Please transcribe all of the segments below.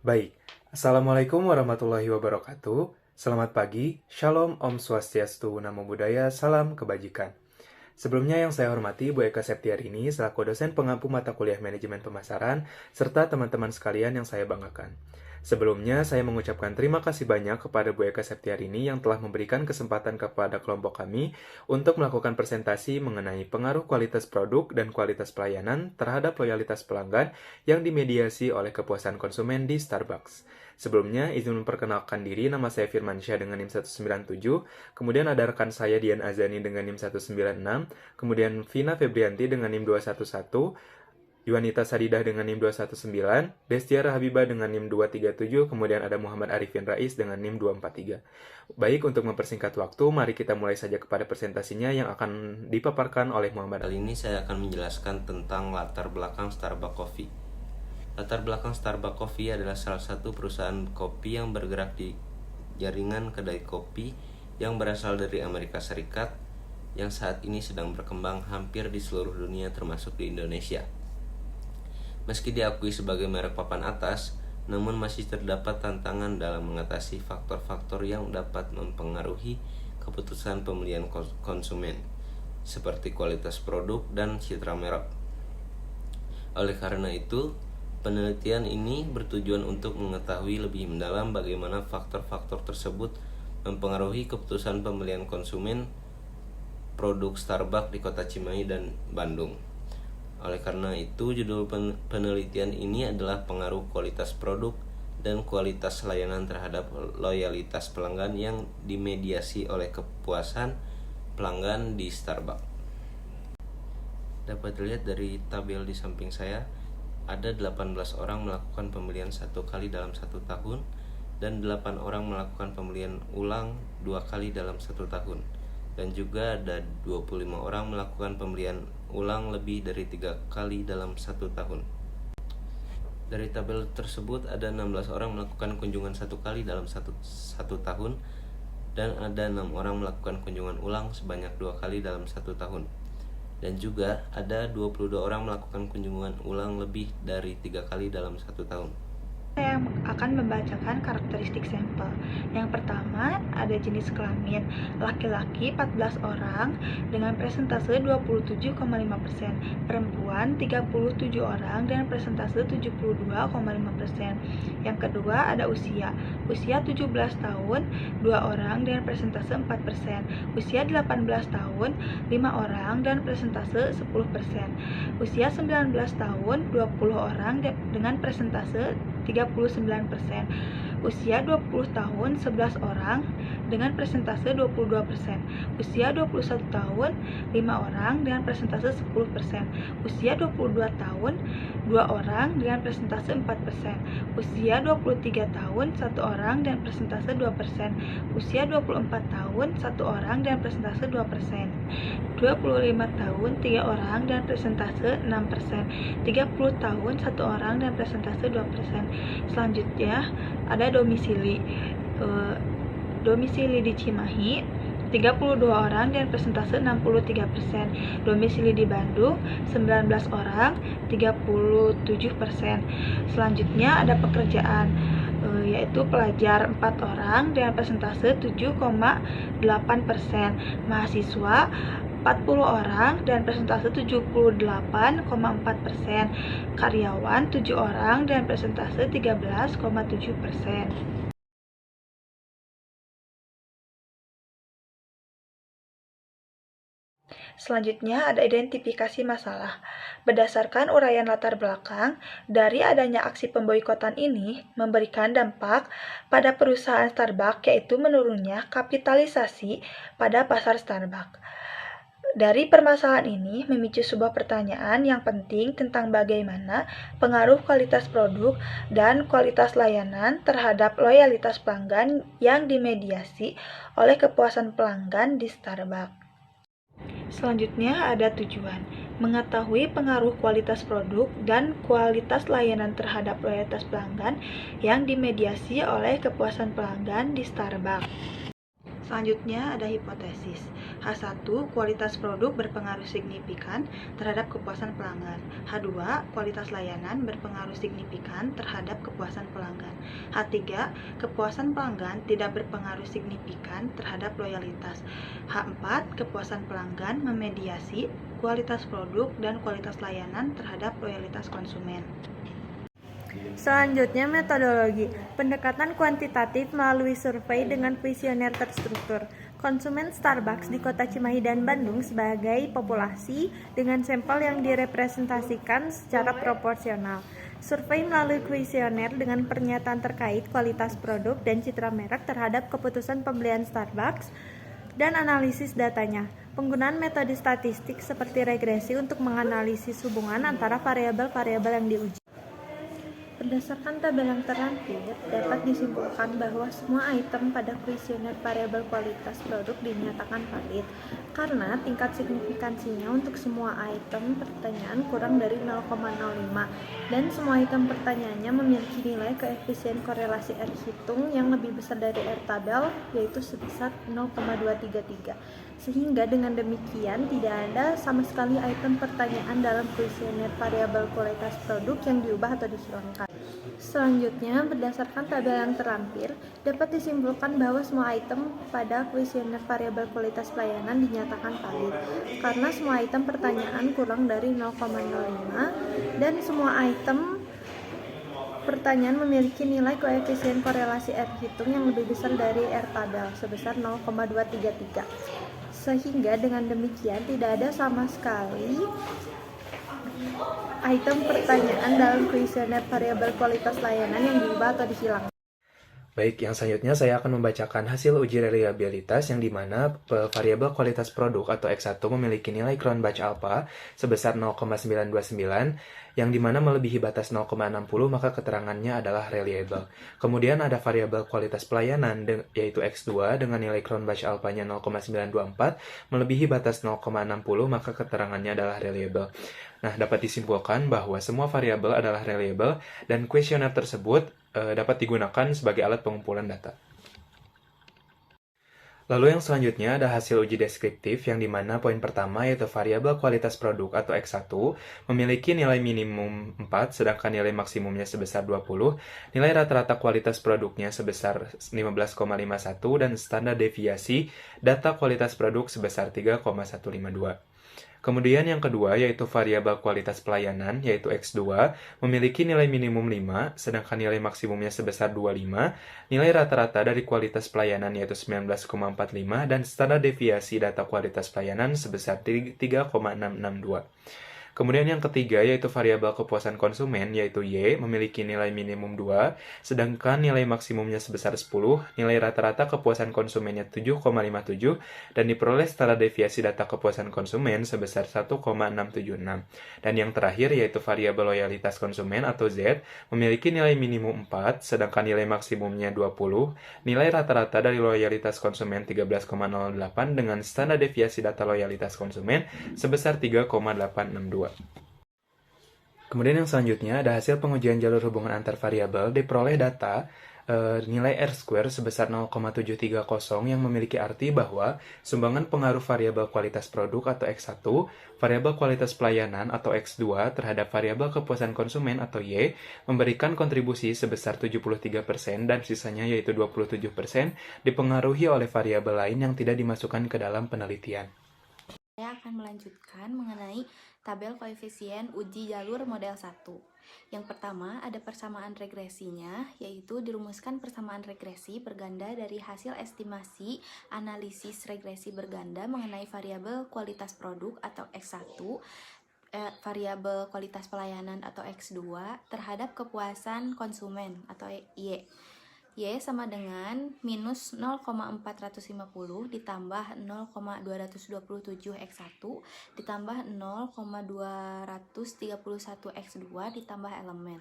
Baik, Assalamualaikum warahmatullahi wabarakatuh. Selamat pagi, Shalom, Om Swastiastu, Namo Buddhaya, Salam Kebajikan. Sebelumnya yang saya hormati Bu Eka Septiarini selaku dosen pengampu mata kuliah manajemen pemasaran, serta teman-teman sekalian yang saya banggakan. Sebelumnya, saya mengucapkan terima kasih banyak kepada Bu Eka Septiarini yang telah memberikan kesempatan kepada kelompok kami untuk melakukan presentasi mengenai pengaruh kualitas produk dan kualitas pelayanan terhadap loyalitas pelanggan yang dimediasi oleh kepuasan konsumen di Starbucks. Sebelumnya, izin memperkenalkan diri, nama saya Firmansyah dengan NIM 197, kemudian ada rekan saya Dian Azani dengan NIM 196, kemudian Vina Febrianti dengan NIM 211, Yuanita Sadidah dengan NIM 219, Destiara Habibah dengan NIM 237, kemudian ada Muhammad Arifin Rais dengan NIM 243. Baik, untuk mempersingkat waktu, mari kita mulai saja kepada presentasinya yang akan dipaparkan oleh Muhammad. Kali ini saya akan menjelaskan tentang latar belakang Starbucks Coffee. Latar belakang Starbucks Coffee adalah salah satu perusahaan kopi yang bergerak di jaringan kedai kopi yang berasal dari Amerika Serikat yang saat ini sedang berkembang hampir di seluruh dunia termasuk di Indonesia. Meski diakui sebagai merek papan atas, namun masih terdapat tantangan dalam mengatasi faktor-faktor yang dapat mempengaruhi keputusan pembelian konsumen, seperti kualitas produk dan citra merek. Oleh karena itu, penelitian ini bertujuan untuk mengetahui lebih mendalam bagaimana faktor-faktor tersebut mempengaruhi keputusan pembelian konsumen produk Starbucks di Kota Cimahi dan Bandung. Oleh karena itu, judul penelitian ini adalah pengaruh kualitas produk dan kualitas layanan terhadap loyalitas pelanggan yang dimediasi oleh kepuasan pelanggan di Starbucks. Dapat dilihat dari tabel di samping saya, ada 18 orang melakukan pembelian 1 kali dalam 1 tahun dan 8 orang melakukan pembelian ulang 2 kali dalam 1 tahun. Dan juga ada 25 orang melakukan pembelian ulang lebih dari 3 kali dalam 1 tahun. Dari tabel tersebut ada 16 orang melakukan kunjungan 1 kali dalam satu tahun dan ada 6 orang melakukan kunjungan ulang sebanyak 2 kali dalam 1 tahun. Dan juga ada 22 orang melakukan kunjungan ulang lebih dari 3 kali dalam 1 tahun. Saya akan membacakan karakteristik sampel. Yang pertama, ada jenis kelamin laki-laki 14 orang dengan presentase 27,5%, perempuan 37 orang dengan presentase 72,5%. Yang kedua, ada usia 17 tahun 2 orang dengan presentase 4%, usia 18 tahun 5 orang dan presentase 10%, usia 19 tahun 20 orang dengan presentase 39%, usia 20 tahun 11 orang dengan presentase 22%, usia 21 tahun 5 orang dengan presentase 10%, usia 22 tahun 2 orang dengan presentase 4%, usia 23 tahun 1 orang dengan presentase 2%, usia 24 tahun 1 orang dengan presentase 2%, 25 tahun 3 orang dengan presentase 6%, 30 tahun 1 orang dengan presentase 2%. Selanjutnya ada domisili di Cimahi 32 orang dengan persentase 63%, domisili di Bandung 19 orang 37%. Selanjutnya ada pekerjaan yaitu pelajar 4 orang dengan persentase 7,8%, mahasiswa 40 orang dan persentase 78,4%, karyawan 7 orang dan persentase 13,7%. Selanjutnya ada identifikasi masalah. Berdasarkan uraian latar belakang, dari adanya aksi pemboikotan ini memberikan dampak pada perusahaan Starbucks yaitu menurunnya kapitalisasi pada pasar Starbucks. Dari permasalahan ini memicu sebuah pertanyaan yang penting tentang bagaimana pengaruh kualitas produk dan kualitas layanan terhadap loyalitas pelanggan yang dimediasi oleh kepuasan pelanggan di Starbucks. Selanjutnya ada tujuan, mengetahui pengaruh kualitas produk dan kualitas layanan terhadap loyalitas pelanggan yang dimediasi oleh kepuasan pelanggan di Starbucks. Selanjutnya ada hipotesis. H1, kualitas produk berpengaruh signifikan terhadap kepuasan pelanggan. H2, kualitas layanan berpengaruh signifikan terhadap kepuasan pelanggan. H3, kepuasan pelanggan tidak berpengaruh signifikan terhadap loyalitas. H4, kepuasan pelanggan memediasi kualitas produk dan kualitas layanan terhadap loyalitas konsumen. Selanjutnya, metodologi. Pendekatan kuantitatif melalui survei dengan kuesioner terstruktur. Konsumen Starbucks di Kota Cimahi dan Bandung sebagai populasi dengan sampel yang direpresentasikan secara proporsional. Survei melalui kuesioner dengan pernyataan terkait kualitas produk dan citra merek terhadap keputusan pembelian Starbucks dan analisis datanya. Penggunaan metode statistik seperti regresi untuk menganalisis hubungan antara variabel-variabel yang diuji. Berdasarkan tabel yang terlampir, dapat disimpulkan bahwa semua item pada kuesioner variabel kualitas produk dinyatakan valid karena tingkat signifikansinya untuk semua item pertanyaan kurang dari 0,05 dan semua item pertanyaannya memiliki nilai koefisien korelasi R hitung yang lebih besar dari R tabel, yaitu sebesar 0,233. Sehingga dengan demikian tidak ada sama sekali item pertanyaan dalam kuesioner variabel kualitas produk yang diubah atau dihilangkan. Selanjutnya, berdasarkan tabel yang terlampir, dapat disimpulkan bahwa semua item pada kuesioner variabel kualitas pelayanan dinyatakan valid karena semua item pertanyaan kurang dari 0,05 dan semua item pertanyaan memiliki nilai koefisien korelasi R hitung yang lebih besar dari R tabel sebesar 0,233. Sehingga dengan demikian tidak ada sama sekali item pertanyaan dalam kuesioner variabel kualitas layanan yang diubah atau dihilangkan. Baik, yang selanjutnya saya akan membacakan hasil uji reliabilitas yang dimana variabel kualitas produk atau X1 memiliki nilai Cronbach alpha sebesar 0,929, yang dimana melebihi batas 0,60 maka keterangannya adalah reliable. Kemudian ada variabel kualitas pelayanan yaitu X2 dengan nilai Cronbach alpha-nya 0,924 melebihi batas 0,60 maka keterangannya adalah reliable. Nah, dapat disimpulkan bahwa semua variabel adalah reliable dan kuesioner tersebut dapat digunakan sebagai alat pengumpulan data. Lalu yang selanjutnya ada hasil uji deskriptif yang dimana poin pertama yaitu variabel kualitas produk atau X1 memiliki nilai minimum 4 sedangkan nilai maksimumnya sebesar 20, nilai rata-rata kualitas produknya sebesar 15,51 dan standar deviasi data kualitas produk sebesar 3,152. Kemudian yang kedua yaitu variabel kualitas pelayanan yaitu X2 memiliki nilai minimum 5 sedangkan nilai maksimumnya sebesar 25, nilai rata-rata dari kualitas pelayanan yaitu 19,45 dan standar deviasi data kualitas pelayanan sebesar 3,662. Kemudian yang ketiga yaitu variabel kepuasan konsumen yaitu Y memiliki nilai minimum 2, sedangkan nilai maksimumnya sebesar 10, nilai rata-rata kepuasan konsumennya 7,57, dan diperoleh standar deviasi data kepuasan konsumen sebesar 1,676. Dan yang terakhir yaitu variabel loyalitas konsumen atau Z memiliki nilai minimum 4, sedangkan nilai maksimumnya 20, nilai rata-rata dari loyalitas konsumen 13,08 dengan standar deviasi data loyalitas konsumen sebesar 3,862. Kemudian yang selanjutnya ada hasil pengujian jalur hubungan antar variabel diperoleh data nilai R-square sebesar 0,730 yang memiliki arti bahwa sumbangan pengaruh variabel kualitas produk atau X1, variabel kualitas pelayanan atau X2 terhadap variabel kepuasan konsumen atau Y memberikan kontribusi sebesar 73% dan sisanya yaitu 27% dipengaruhi oleh variabel lain yang tidak dimasukkan ke dalam penelitian. Saya akan melanjutkan mengenai tabel koefisien uji jalur model 1. Yang pertama ada persamaan regresinya, yaitu dirumuskan persamaan regresi berganda dari hasil estimasi analisis regresi berganda mengenai variabel kualitas produk atau X1, variabel kualitas pelayanan atau X2 terhadap kepuasan konsumen atau Y. Y sama dengan minus 0,450 ditambah 0,227 X1 ditambah 0,231 X2 ditambah elemen.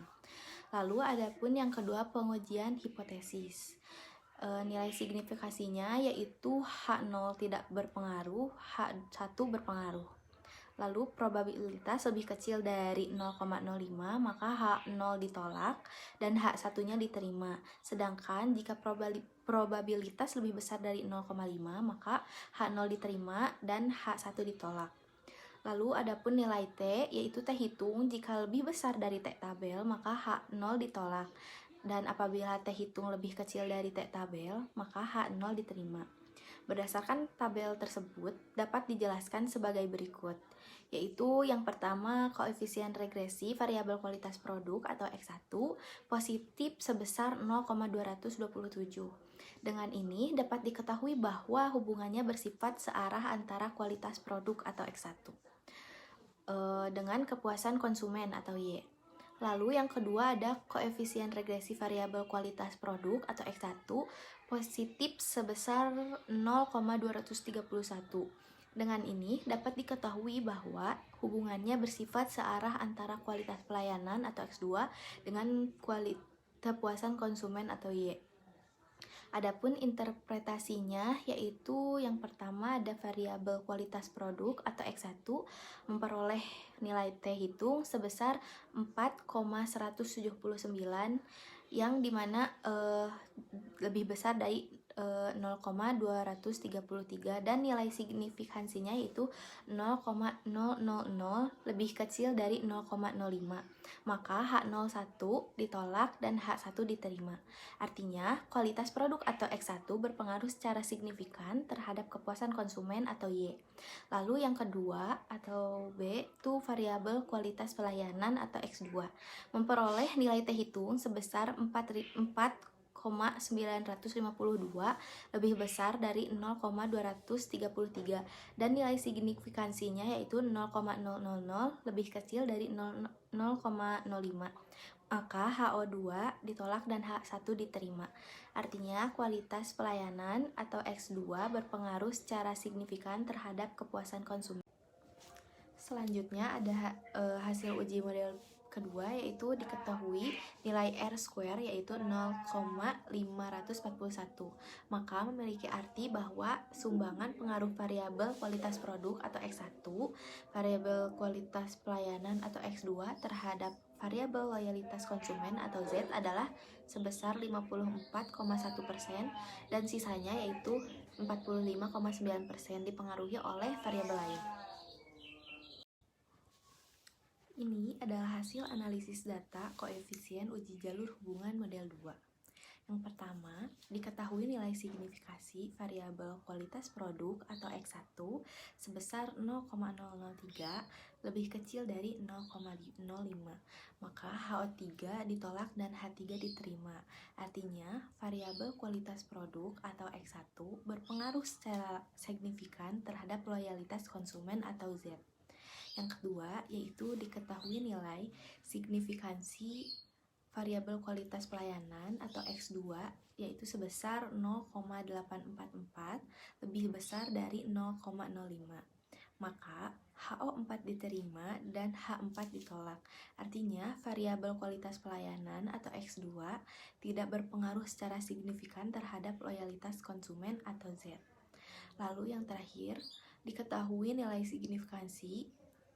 Lalu adapun yang kedua pengujian hipotesis. Nilai signifikasinya yaitu H0 tidak berpengaruh, H1 berpengaruh. Lalu probabilitas lebih kecil dari 0,05 maka H0 ditolak dan H1-nya diterima. Sedangkan jika probabilitas lebih besar dari 0,5 maka H0 diterima dan H1 ditolak. Lalu adapun nilai T yaitu T hitung jika lebih besar dari T tabel maka H0 ditolak. Dan apabila T hitung lebih kecil dari T tabel maka H0 diterima. Berdasarkan tabel tersebut dapat dijelaskan sebagai berikut, yaitu yang pertama koefisien regresi variabel kualitas produk atau X1 positif sebesar 0,227. Dengan ini dapat diketahui bahwa hubungannya bersifat searah antara kualitas produk atau X1 dengan kepuasan konsumen atau Y. Lalu yang kedua ada koefisien regresi variabel kualitas produk atau X1 positif sebesar 0,231. Dengan ini dapat diketahui bahwa hubungannya bersifat searah antara kualitas pelayanan atau X2 dengan kepuasan konsumen atau Y. Adapun interpretasinya yaitu yang pertama ada variabel kualitas produk atau X1 memperoleh nilai T hitung sebesar 4,179 yang dimana lebih besar dari 0,233 dan nilai signifikansinya yaitu 0,000 lebih kecil dari 0,05 maka H01 ditolak dan H1 diterima. Artinya kualitas produk atau X1 berpengaruh secara signifikan terhadap kepuasan konsumen atau Y. Lalu yang kedua atau B itu variabel kualitas pelayanan atau X2 memperoleh nilai T hitung sebesar 4,952 lebih besar dari 0,233 dan nilai signifikansinya yaitu 0,000 lebih kecil dari 0,05 maka HO2 ditolak dan H1 diterima. Artinya kualitas pelayanan atau X2 berpengaruh secara signifikan terhadap kepuasan konsumen. Selanjutnya ada hasil uji model kedua yaitu diketahui nilai R² yaitu 0,541 maka memiliki arti bahwa sumbangan pengaruh variabel kualitas produk atau X1 variabel kualitas pelayanan atau X2 terhadap variabel loyalitas konsumen atau Z adalah sebesar 54,1% dan sisanya yaitu 45,9% dipengaruhi oleh variabel lain. Ini adalah hasil analisis data koefisien uji jalur hubungan model 2. Yang pertama, diketahui nilai signifikasi variabel kualitas produk atau X1 sebesar 0,003 lebih kecil dari 0,05, maka HO3 ditolak dan H3 diterima. Artinya, variabel kualitas produk atau X1 berpengaruh secara signifikan terhadap loyalitas konsumen atau Z. Yang kedua, yaitu diketahui nilai signifikansi variabel kualitas pelayanan atau X2 yaitu sebesar 0,844 lebih besar dari 0,05. Maka HO4 diterima dan H4 ditolak. Artinya, variabel kualitas pelayanan atau X2 tidak berpengaruh secara signifikan terhadap loyalitas konsumen atau Z. Lalu yang terakhir, diketahui nilai signifikansi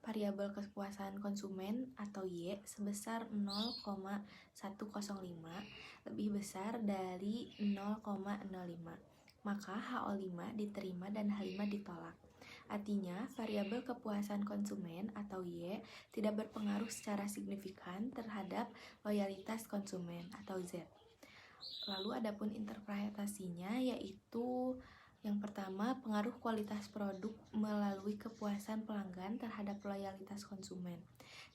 variabel kepuasan konsumen atau Y sebesar 0,105 lebih besar dari 0,05 maka HO5 diterima dan H5 ditolak. Artinya variabel kepuasan konsumen atau Y tidak berpengaruh secara signifikan terhadap loyalitas konsumen atau Z. Lalu adapun interpretasinya yaitu yang pertama, pengaruh kualitas produk melalui kepuasan pelanggan terhadap loyalitas konsumen.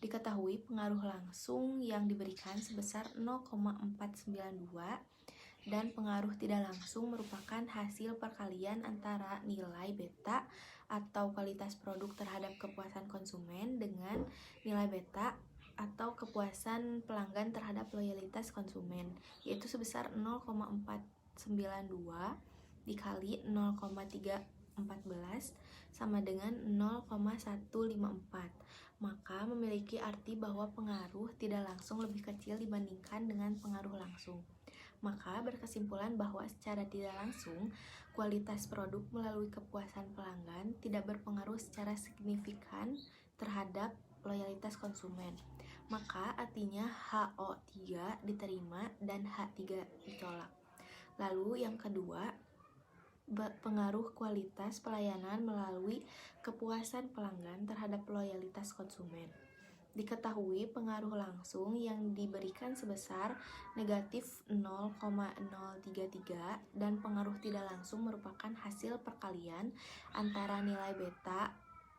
Diketahui pengaruh langsung yang diberikan sebesar 0,492 dan pengaruh tidak langsung merupakan hasil perkalian antara nilai beta atau kualitas produk terhadap kepuasan konsumen dengan nilai beta atau kepuasan pelanggan terhadap loyalitas konsumen, yaitu sebesar 0,492 dikali 0,314 sama dengan 0,154 maka memiliki arti bahwa pengaruh tidak langsung lebih kecil dibandingkan dengan pengaruh langsung. Maka berkesimpulan bahwa secara tidak langsung, kualitas produk melalui kepuasan pelanggan tidak berpengaruh secara signifikan terhadap loyalitas konsumen. Maka artinya HO3 diterima dan H3 ditolak. Lalu yang kedua, pengaruh kualitas pelayanan melalui kepuasan pelanggan terhadap loyalitas konsumen. Diketahui pengaruh langsung yang diberikan sebesar negatif 0,033 dan pengaruh tidak langsung merupakan hasil perkalian antara nilai beta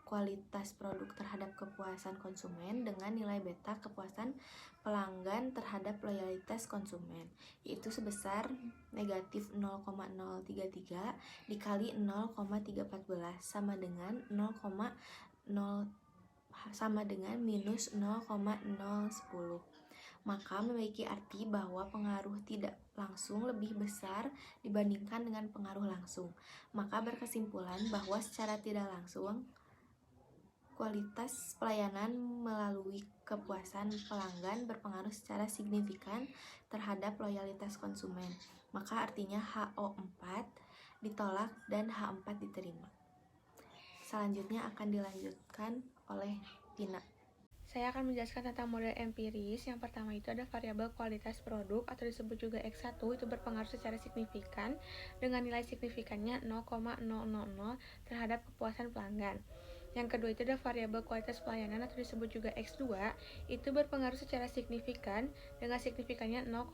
kualitas produk terhadap kepuasan konsumen dengan nilai beta kepuasan pelanggan terhadap loyalitas konsumen, yaitu sebesar negatif 0,033 dikali 0,314 sama dengan minus 0,010. Maka memiliki arti bahwa pengaruh tidak langsung lebih besar dibandingkan dengan pengaruh langsung. Maka berkesimpulan bahwa secara tidak langsung kualitas pelayanan melalui kepuasan pelanggan berpengaruh secara signifikan terhadap loyalitas konsumen. Maka artinya HO4 ditolak dan H4 diterima. Selanjutnya akan dilanjutkan oleh Tina. Saya akan menjelaskan tentang model empiris. Yang pertama itu ada variabel kualitas produk atau disebut juga X1, itu berpengaruh secara signifikan dengan nilai signifikannya 0,000 terhadap kepuasan pelanggan. Yang kedua itu ada variabel kualitas pelayanan atau disebut juga X2, itu berpengaruh secara signifikan dengan signifikannya 0,000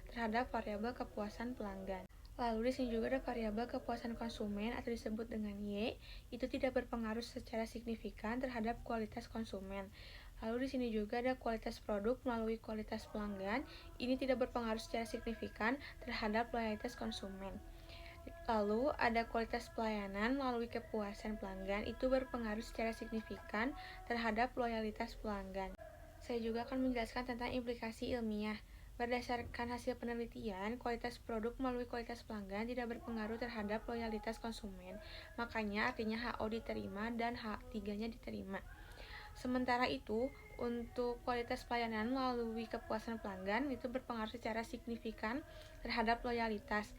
terhadap variabel kepuasan pelanggan. Lalu di sini juga ada variabel kepuasan konsumen atau disebut dengan Y, itu tidak berpengaruh secara signifikan terhadap kualitas konsumen. Lalu di sini juga ada kualitas produk melalui kualitas pelanggan, ini tidak berpengaruh secara signifikan terhadap loyalitas konsumen. Lalu ada kualitas pelayanan melalui kepuasan pelanggan, itu berpengaruh secara signifikan terhadap loyalitas pelanggan. Saya juga akan menjelaskan tentang implikasi ilmiah. Berdasarkan hasil penelitian, kualitas produk melalui kualitas pelanggan tidak berpengaruh terhadap loyalitas konsumen. Makanya artinya HO diterima dan H3-nya diterima. Sementara itu, untuk kualitas pelayanan melalui kepuasan pelanggan itu berpengaruh secara signifikan terhadap loyalitas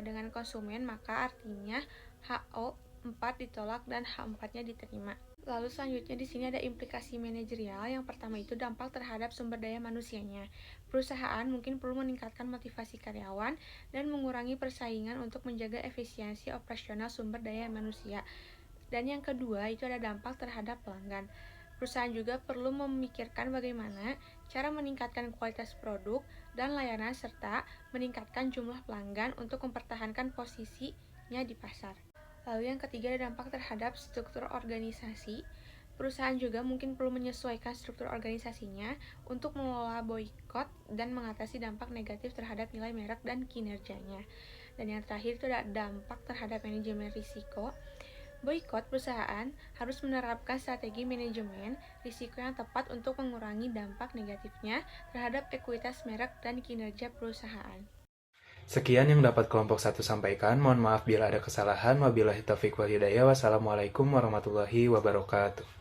dengan konsumen, maka artinya HO4 ditolak dan H4-nya diterima. Lalu selanjutnya di sini ada implikasi manajerial. Yang pertama itu dampak terhadap sumber daya manusianya. Perusahaan mungkin perlu meningkatkan motivasi karyawan dan mengurangi persaingan untuk menjaga efisiensi operasional sumber daya manusia. Dan yang kedua itu ada dampak terhadap pelanggan. Perusahaan juga perlu memikirkan bagaimana cara meningkatkan kualitas produk dan layanan serta meningkatkan jumlah pelanggan untuk mempertahankan posisinya di pasar. Lalu yang ketiga ada dampak terhadap struktur organisasi. Perusahaan juga mungkin perlu menyesuaikan struktur organisasinya untuk mengelola boikot dan mengatasi dampak negatif terhadap nilai merek dan kinerjanya. Dan yang terakhir itu ada dampak terhadap manajemen risiko. Boikot perusahaan harus menerapkan strategi manajemen risiko yang tepat untuk mengurangi dampak negatifnya terhadap ekuitas merek dan kinerja perusahaan. Sekian yang dapat kelompok 1 sampaikan. Mohon maaf bila ada kesalahan. Wabillahi taufiq wal hidayah. Wassalamualaikum warahmatullahi wabarakatuh.